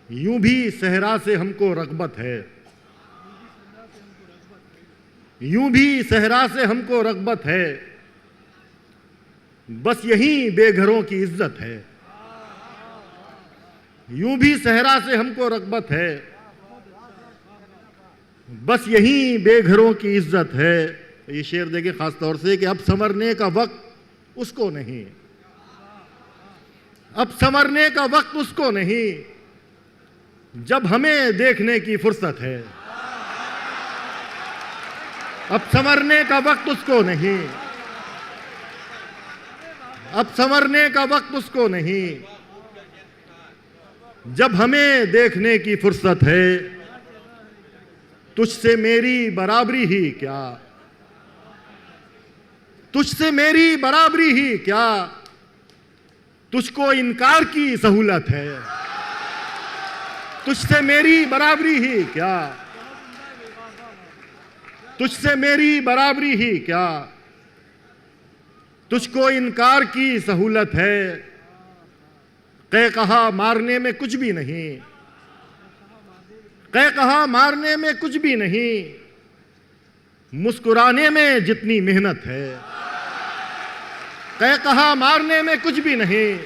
यूं भी सहरा से हमको रग़बत है, यूं भी सहरा से हमको रग़बत है, बस यहीं बेघरों की इज्जत है। यूं भी सहरा से हमको रग़बत है, बस यहीं बेघरों की इज्जत है। ये शेर देखे खास तौर से कि अब संवरने का वक्त उसको नहीं, अब संवरने का वक्त उसको नहीं, जब हमें देखने की फुर्सत है। अब संवरने का वक्त उसको नहीं, अब संवरने का वक्त उसको नहीं, जब हमें देखने की फुर्सत है। तुझसे मेरी बराबरी ही क्या, तुझसे मेरी बराबरी ही क्या, तुझको इनकार की सहूलत है। तुझसे मेरी बराबरी ही क्या, तुझसे मेरी बराबरी ही क्या, तुझको इनकार की सहूलत है। कह कहा मारने में कुछ भी नहीं, कह कहा मारने में कुछ भी नहीं, मुस्कुराने में जितनी मेहनत है। कह कहा मारने में कुछ भी नहीं,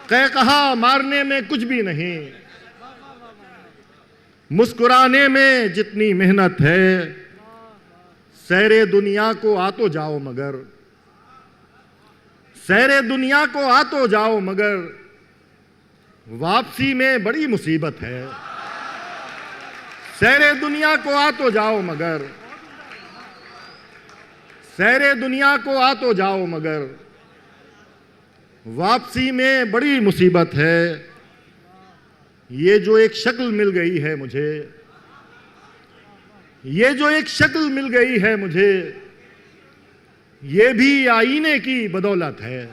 कह कहा मारने में कुछ भी नहीं, मुस्कुराने में जितनी मेहनत है। सैरे दुनिया को आ तो जाओ मगर, सैरे दुनिया को आ तो जाओ मगर, वापसी में बड़ी मुसीबत है। सैरे दुनिया को आ तो जाओ मगर, सैरे दुनिया को आ तो जाओ मगर, वापसी में बड़ी मुसीबत है। ये जो एक शक्ल मिल गई है मुझे, ये जो एक शक्ल मिल गई है मुझे, ये भी आईने की बदौलत है।